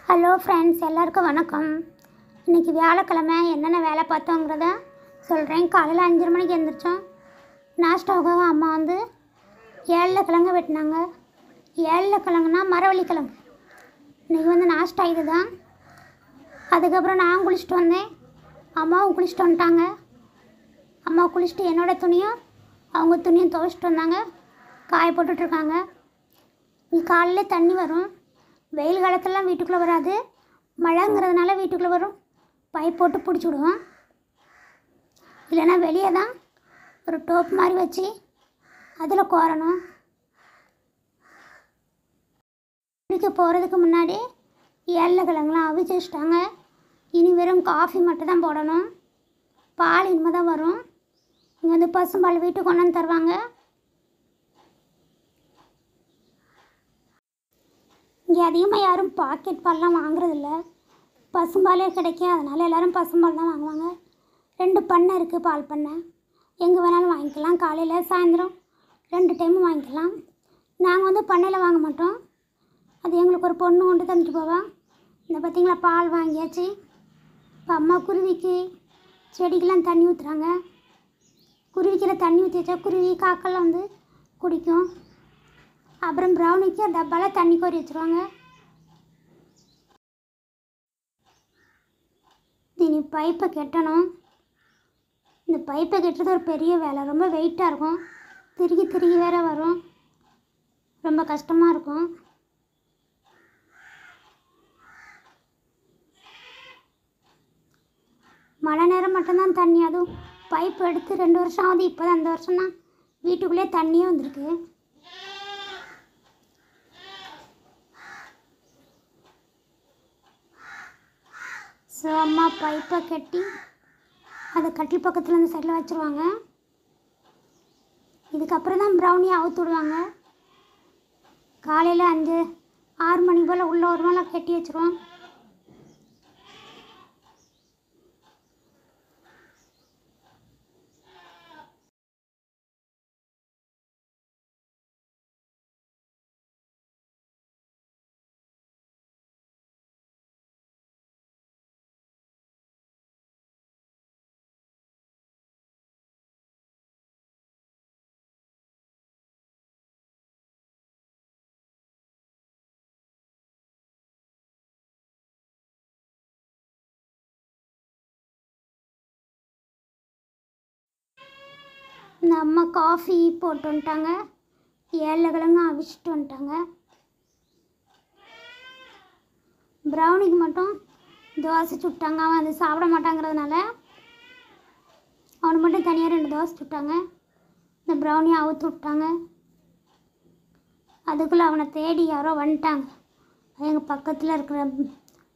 Hello friends, எல்லாருக்கும் வணக்கம். இன்றைக்கி வியாழக்கிழமை என்னென்ன வேலை பார்த்தோங்கிறத சொல்கிறேன். காலையில் 5:30 மணிக்கு எழுந்திரிச்சோம். நாஷ்டாவுக்காக அம்மா வந்து ஏழுக்கிழங்கு வெட்டினாங்க. ஏழுக்கிழங்குனா மரவள்ளிக்கிழங்கு. இன்றைக்கி வந்து நாஷ்டா இது தான். அதுக்கப்புறம் நான் குளிச்சுட்டு வந்தேன். அம்மாவும் குளிச்சுட்டு வந்துட்டாங்க. அம்மா குளிச்சுட்டு என்னோடய துணியும் அவங்க துணியும் துவைச்சிட்டு வந்தாங்க. காய போட்டுட்ருக்காங்க. இங்கே காலையில் தண்ணி வரும். வெயில் காலத்திலலாம் வீட்டுக்குள்ளே வராது. மழைங்கிறதுனால வீட்டுக்குள்ளே வரும். பைப் போட்டு பிடிச்சி விடுவோம். இல்லைன்னா வெளியே தான் ஒரு டோப் மாதிரி வச்சு அதில் கோரணும். குளிக்க போகிறதுக்கு முன்னாடி ஏழுக்கிழங்குலாம் அவிச்சு வச்சுட்டாங்க. இனி வெறும் காஃபி மட்டும் தான் போடணும். பால் இனிமேல் தான் வரும். இங்கே வந்து பசும்பால் வீட்டுக்கு கொண்டு வந்து தருவாங்க. இங்கே அதிகமாக யாரும் பாக்கெட் பால்லாம் வாங்குறதில்ல. பசும்பாலே கிடைக்கும். அதனால் எல்லோரும் பசும்பால் தான் வாங்குவாங்க. 2 பண்ணை இருக்குது, பால் பண்ணை. எங்கே வேணாலும் வாங்கிக்கலாம். காலையில் சாயந்தரம் 2 டைமும் வாங்கிக்கலாம். நாங்கள் வந்து பண்ணையில் வாங்க மாட்டோம். அது எங்களுக்கு ஒரு பொண்ணு கொண்டு தந்துட்டு போவோம். இந்த பார்த்திங்களா, பால் வாங்கியாச்சு. இப்போ அம்மா குருவிக்கு செடிக்கெலாம் தண்ணி ஊற்றுறாங்க. குருவிக்கில் தண்ணி ஊற்றி வச்சா குருவி காக்கெல்லாம் வந்து குடிக்கும். அப்புறம் ப்ரௌனிக்கு டப்பாவில் தண்ணி கோரி வச்சுருவாங்க. இனி பைப்பை கட்டணும். இந்த பைப்பை கட்டுறது ஒரு பெரிய வேலை. ரொம்ப வெயிட்டாக இருக்கும். திருகி வேற வரும். ரொம்ப கஷ்டமாக இருக்கும். மழை நேரம் மட்டும்தான் தண்ணி. அதுவும் பைப்பு எடுத்து 2 வருஷம் ஆகுது. இப்போ தான் 2 வருஷம்னா வீட்டுக்குள்ளே தண்ணியே வந்திருக்கு. ஸோ அம்மா பைப்பை கட்டி அதை கட்டில் பக்கத்தில் இந்த சைடில் வச்சுருவாங்க. இதுக்கப்புறம் தான் ப்ரௌனி அவுத்து விடுவாங்க. காலையில் 5-6 மணி போல் உள்ள ஒரு மேலே கட்டி வச்சுருவோம். இந்த அம்மா காஃபி போட்டு வந்துட்டாங்க. ஏழுக்கிழங்கு அவிச்சிட்டு வந்துட்டாங்க. ப்ரௌனிக்கு மட்டும் தோசை சுட்டாங்க. அவன் அது சாப்பிட மாட்டாங்கிறதுனால அவனுக்கு மட்டும் தனியாக 2 தோசை சுட்டாங்க. இந்த ப்ரௌனியை அவுத்து விட்டாங்க. அதுக்குள்ளே அவனை தேடி யாரோ வந்துட்டாங்க. எங்கள் பக்கத்தில் இருக்கிற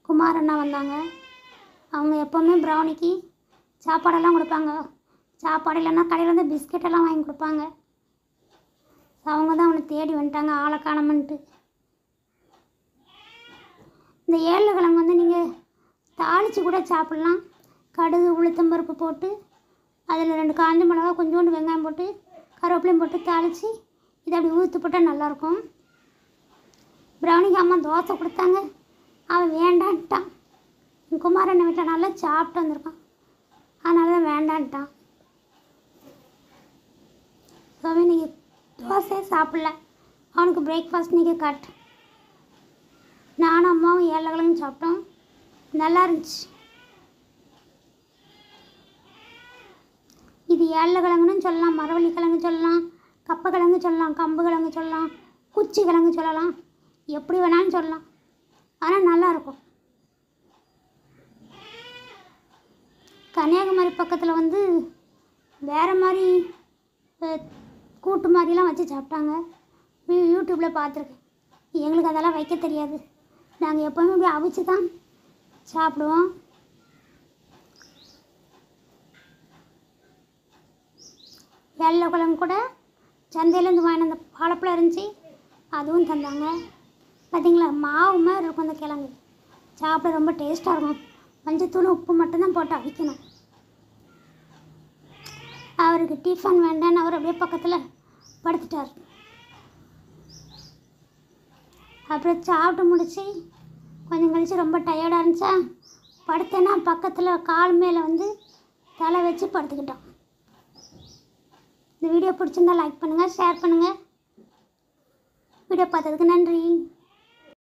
குமார் அண்ணா வந்தாங்க. அவங்க எப்போவுமே ப்ரௌனிக்கு சாப்பாடெல்லாம் கொடுப்பாங்க. சாப்பாடு இல்லைன்னா கடையில் வந்து பிஸ்கெட்டெல்லாம் வாங்கி கொடுப்பாங்க. அவங்க தான் அவனை தேடி வந்துட்டாங்க, ஆளை காணோம்ன்ட்டு. இந்த ஏழுக்கிழங்கு வந்து நீங்கள் தாளித்து கூட சாப்பிட்லாம். கடுகு உளுத்தம்பருப்பு போட்டு அதில் 2 காஞ்ச மிளகா, கொஞ்சோண்டு வெங்காயம் போட்டு கருவேப்பிலையும் போட்டு தாளித்து இதை அப்படி ஊற்றி போட்டால் நல்லாயிருக்கும். ப்ரௌனிக்கு அம்மா தோசை கொடுத்தாங்க. அவன் வேண்டான்ட்டான். குமாரண்ணன் வீட்டில் நல்லா சாப்பிட்டு வந்திருக்கான். அதனால தான் வேண்டான்ட்டான். ஸோ அவன் இன்றைக்கி தோசையே சாப்பிட்ல. அவனுக்கு பிரேக்ஃபாஸ்ட் இன்றைக்கி கட். நானும் அம்மாவும் ஏழுக்கிழங்கு சாப்பிட்டோம். நல்லா இருந்துச்சு. இது ஏழுக்கிழங்குன்னு சொல்லலாம், மரவள்ளிக்கிழங்கு சொல்லலாம், கப்பக்கிழங்கு சொல்லலாம், கம்பு கிழங்கு சொல்லலாம், குச்சி கிழங்கு சொல்லலாம், எப்படி வேணாலும் சொல்லலாம். ஆனால் நல்லாயிருக்கும். கன்னியாகுமரி பக்கத்தில் வந்து வேறு மாதிரி கூட்டு மாதிரிலாம் வச்சு சாப்பிட்டாங்க. யூடியூப்பில் பார்த்துருக்கேன். எங்களுக்கு அதெல்லாம் வைக்க தெரியாது. நாங்கள் எப்போவுமே இப்படி அவிச்சு தான் சாப்பிடுவோம். ஏழுக்கிழங்கு கூட சந்தையிலேருந்து வாங்கின அந்த வாழைப்பழம் இருந்துச்சு, அதுவும் தந்தாங்க. பார்த்திங்களா, மாவு மாதிரி இருக்கும் அந்த கிழங்கு. சாப்பிட ரொம்ப டேஸ்ட்டாக இருக்கும். மஞ்சத்தூள் உப்பு மட்டும்தான் போட்டு அவிக்கணும். அவருக்கு டிஃபன் வேண்டான்னு அவர் அப்படியே பக்கத்தில் படுத்துட்டார். அப்புறம் சாப்பிட்டு முடித்து கொஞ்சம் கழிச்சு ரொம்ப டயர்டாக இருந்துச்சா படுத்தேன்னா பக்கத்தில் கால் மேலே வந்து தலை வச்சு படுத்துக்கிட்டோம். இந்த வீடியோ பிடிச்சிருந்தா லைக் பண்ணுங்கள், ஷேர் பண்ணுங்கள். வீடியோ பார்த்ததுக்கு நன்றி.